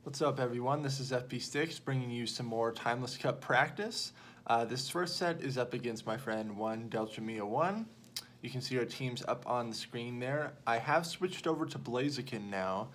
What's up, everyone? This is FP Sticks bringing you some more Timeless Cup practice. This first set is up against my friend 1 You can see our teams up on the screen there. I have switched over to Blaziken now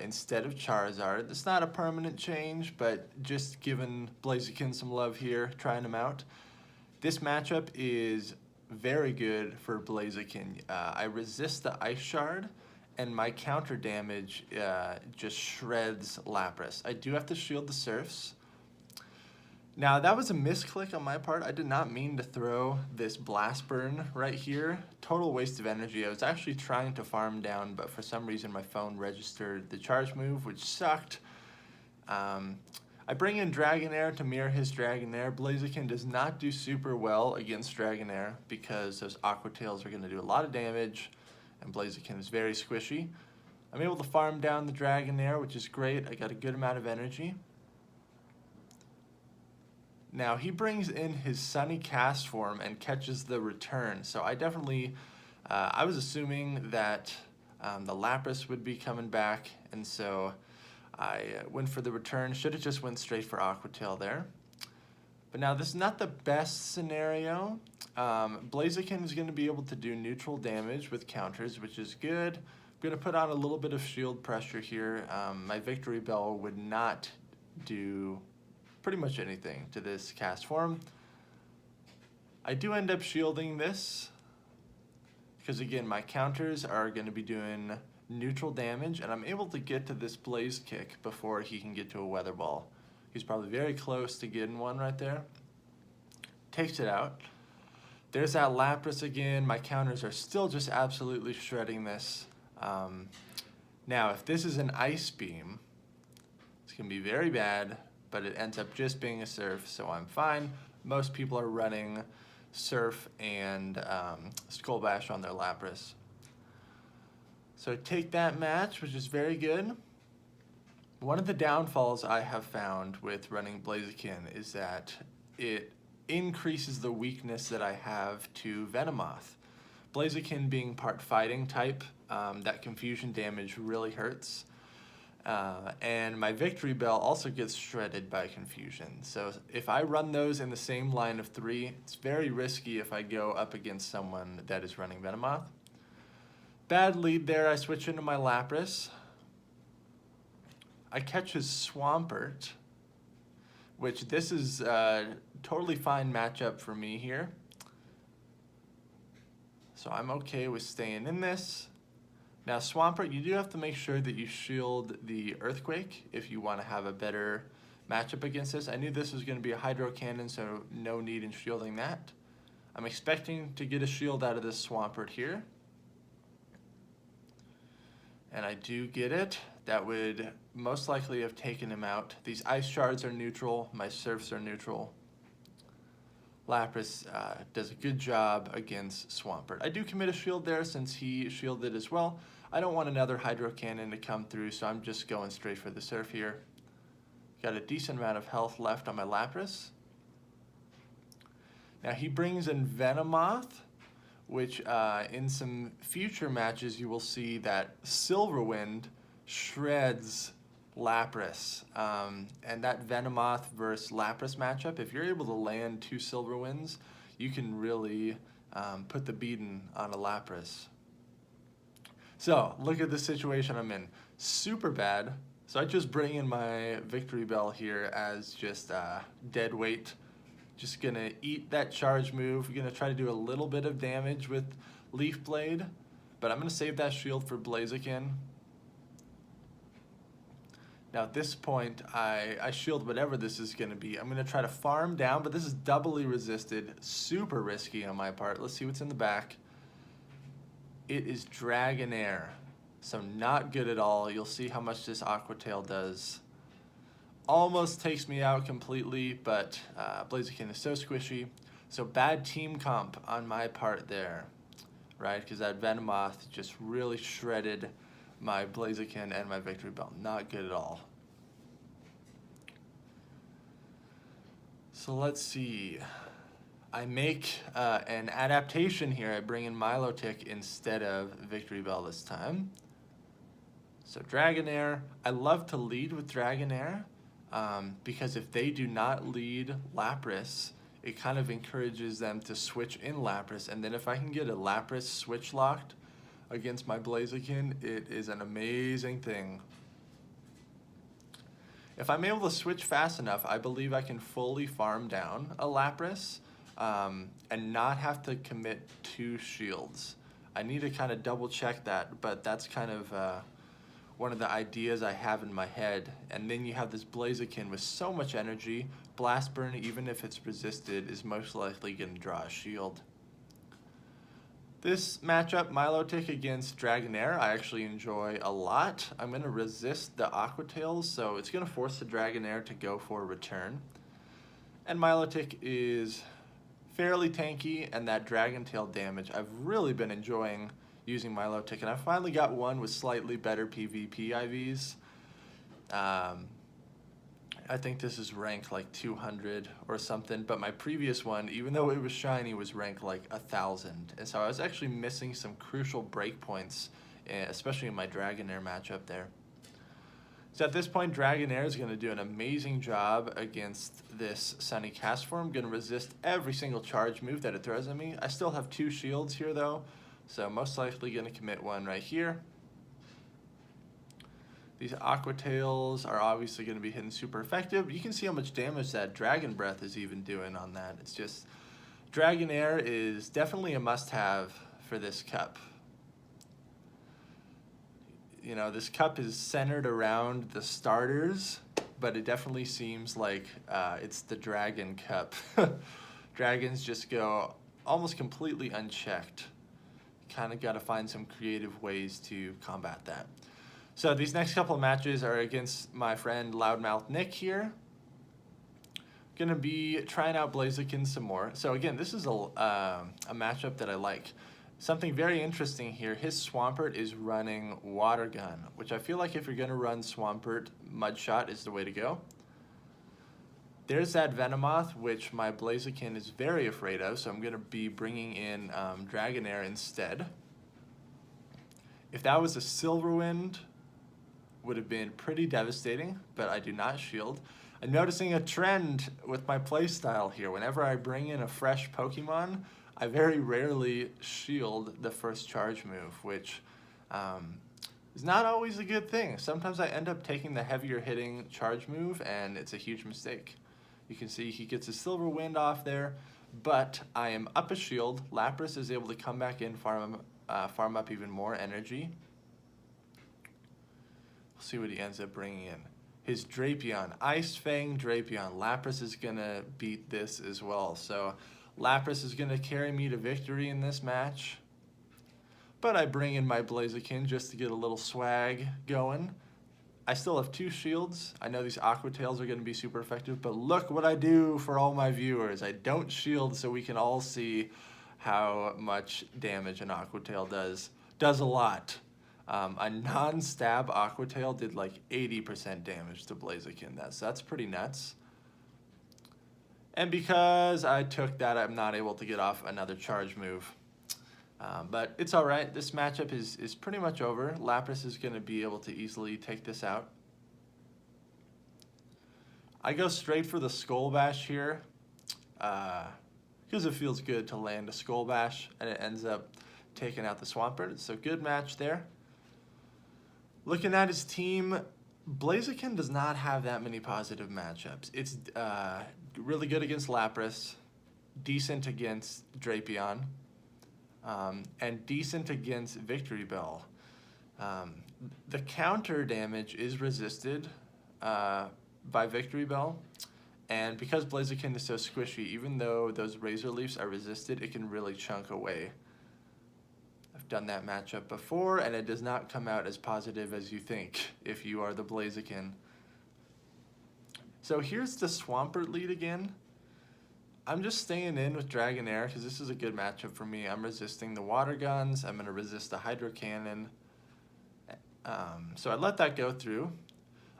instead of Charizard. It's not a permanent change, but just giving Blaziken some love here, trying him out. This matchup is very good for Blaziken. I resist the Ice Shard, and my counter damage just shreds Lapras. I do have to shield the Surfs. Now, that was a misclick on my part. I did not mean to throw this Blast Burn right here. Total waste of energy. I was actually trying to farm down, but for some reason my phone registered the charge move, which sucked. I bring in Dragonair to mirror his Dragonair. Blaziken does not do super well against Dragonair because those Aqua Tails are going to do a lot of damage, and Blaziken is very squishy. I'm able to farm down the Dragonair, which is great. I got a good amount of energy. Now, he brings in his Sunny Cast form and catches the return. So I definitely, I was assuming that the Lapras would be coming back, and so I went for the return. Should have just went straight for Aqua Tail there. But now, this is not the best scenario. Blaziken is going to be able to do neutral damage with counters, which is good. I'm going to put on a little bit of shield pressure here. My Victory Bell would not do pretty much anything to this cast form. I do end up shielding this because, again, my counters are going to be doing neutral damage, and I'm able to get to this Blaze Kick before he can get to a Weather Ball. He's probably very close to getting one right there. Takes it out. There's that Lapras again. My counters are still just absolutely shredding this. Now, if this is an Ice Beam, it's going to be very bad, but it ends up just being a Surf, so I'm fine. Most people are running Surf and Skull Bash on their Lapras. So take that match, which is very good. One of the downfalls I have found with running Blaziken is that it increases the weakness that I have to Venomoth. Blaziken being part fighting type, that confusion damage really hurts. And my Victory Bell also gets shredded by confusion. So if I run those in the same line of 3, it's very risky if I go up against someone that is running Venomoth. Bad lead there. I switch into my Lapras. I catch his Swampert, which this is a totally fine matchup for me here. So I'm okay with staying in this. Now, Swampert, you do have to make sure that you shield the Earthquake if you want to have a better matchup against this. I knew this was going to be a Hydro Cannon, so no need in shielding that. I'm expecting to get a shield out of this Swampert here. And I do get it. That would most likely have taken him out. These Ice Shards are neutral. My Surfs are neutral. Lapras does a good job against Swampert. I do commit a shield there since he shielded as well. I don't want another Hydro Cannon to come through, so I'm just going straight for the Surf here. Got a decent amount of health left on my Lapras. Now he brings in Venomoth, which in some future matches you will see that Silverwind shreds Lapras. And that Venomoth versus Lapras matchup, if you're able to land 2 Silverwinds, you can really put the beating on a Lapras. So, look at the situation I'm in. Super bad. So I just bring in my Victory Bell here as just dead weight. Just gonna eat that charge move. We're gonna try to do a little bit of damage with Leaf Blade, but I'm gonna save that shield for Blaziken. Now at this point, I shield whatever this is gonna be. I'm gonna try to farm down, but this is doubly resisted. Super risky on my part. Let's see what's in the back. It is Dragonair, so not good at all. You'll see how much this Aqua Tail does. Almost takes me out completely, but Blaziken is so squishy. So bad team comp on my part there, right? Because that Venomoth just really shredded my Blaziken and my Victory Bell. Not good at all. So let's see. I make an adaptation here. I bring in Milotic instead of Victory Bell this time. So Dragonair, I love to lead with Dragonair because if they do not lead Lapras, it kind of encourages them to switch in Lapras. And then if I can get a Lapras switch locked against my Blaziken, it is an amazing thing. If I'm able to switch fast enough, I believe I can fully farm down a Lapras and not have to commit 2 shields. I need to kind of double check that, but that's kind of one of the ideas I have in my head. And then you have this Blaziken with so much energy. Blast Burn, even if it's resisted, is most likely going to draw a shield. This matchup, Milotic against Dragonair, I actually enjoy a lot. I'm going to resist the Aqua Tails, so it's going to force the Dragonair to go for a return. And Milotic is fairly tanky, and that Dragon Tail damage, I've really been enjoying using Milotic, and I finally got one with slightly better PvP IVs. I think this is rank like 200 or something, but my previous one, even though it was shiny, was ranked like 1,000. And so I was actually missing some crucial breakpoints, especially in my Dragonair matchup there. So at this point, Dragonair is going to do an amazing job against this Sunny Castform. Going to resist every single charge move that it throws at me. I still have 2 shields here though, so most likely going to commit one right here. These Aqua Tails are obviously going to be hitting super effective. You can see how much damage that Dragon Breath is even doing on that. It's just, Dragonair is definitely a must-have for this cup. You know, this cup is centered around the starters, but it definitely seems like it's the Dragon Cup. Dragons just go almost completely unchecked. Kind of got to find some creative ways to combat that. So these next couple of matches are against my friend Loudmouth Nick here. Gonna be trying out Blaziken some more. So again, this is a matchup that I like. Something very interesting here, his Swampert is running Water Gun, which I feel like if you're gonna run Swampert, Mud Shot is the way to go. There's that Venomoth, which my Blaziken is very afraid of, so I'm gonna be bringing in Dragonair instead. If that was a Silverwind, would have been pretty devastating, but I do not shield. I'm noticing a trend with my playstyle here. Whenever I bring in a fresh Pokemon, I very rarely shield the first charge move, which is not always a good thing. Sometimes I end up taking the heavier hitting charge move, and it's a huge mistake. You can see he gets a Silver Wind off there, but I am up a shield. Lapras is able to come back in, farm up even more energy. See what he ends up bringing in. His Drapion, Ice Fang Drapion. Lapras is going to beat this as well. So Lapras is going to carry me to victory in this match. But I bring in my Blaziken just to get a little swag going. I still have 2 shields. I know these Aqua Tails are going to be super effective, but look what I do for all my viewers. I don't shield so we can all see how much damage an Aqua Tail does. Does a lot. A non-stab Aqua Tail did like 80% damage to Blaziken. That's pretty nuts. And because I took that, I'm not able to get off another charge move. But it's alright. This matchup is pretty much over. Lapras is going to be able to easily take this out. I go straight for the Skull Bash here. Because it feels good to land a Skull Bash, and it ends up taking out the Swampert. So good match there. Looking at his team, Blaziken does not have that many positive matchups. It's really good against Lapras, decent against Drapion, and decent against Victory Bell. The counter damage is resisted by Victory Bell, and because Blaziken is so squishy, even though those Razor Leafs are resisted, it can really chunk away. Done that matchup before, and it does not come out as positive as you think if you are the Blaziken. So here's the Swampert lead again. I'm just staying in with Dragonair because this is a good matchup for me. I'm resisting the Water Guns. I'm going to resist the Hydro Cannon. So I let that go through.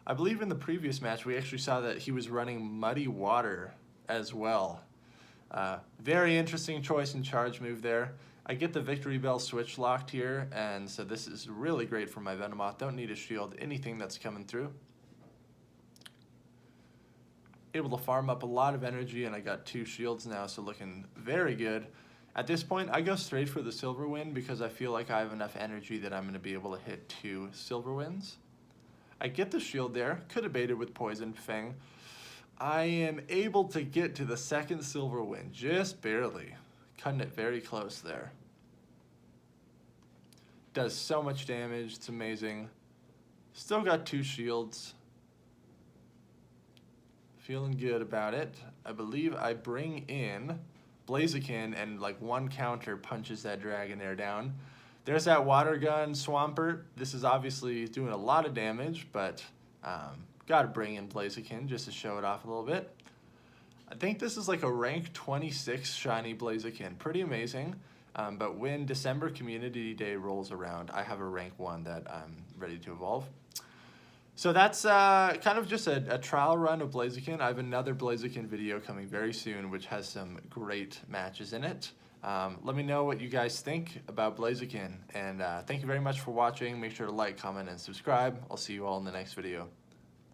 I believe in the previous match we actually saw that he was running Muddy Water as well. Very interesting choice and charge move there. I get the Victory Bell switch locked here, and so this is really great for my Venomoth. Don't need to shield anything that's coming through. Able to farm up a lot of energy, and I got 2 shields now, so looking very good. At this point, I go straight for the Silver Wind because I feel like I have enough energy that I'm going to be able to hit 2 Silver Winds. I get the shield there, could have baited with Poison Fang. I am able to get to the 2nd Silver Wind, just barely. Cutting it very close there. Does so much damage, it's amazing. Still got 2 shields. Feeling good about it. I believe I bring in Blaziken, and like 1 counter punches that Dragonair down. There's that Water Gun Swampert. This is obviously doing a lot of damage, but gotta bring in Blaziken just to show it off a little bit. I think this is like a rank 26 shiny Blaziken. Pretty amazing. But when December Community Day rolls around, I have a rank 1 that I'm ready to evolve. So that's kind of just a trial run of Blaziken. I have another Blaziken video coming very soon, which has some great matches in it. Let me know what you guys think about Blaziken. And thank you very much for watching. Make sure to like, comment, and subscribe. I'll see you all in the next video.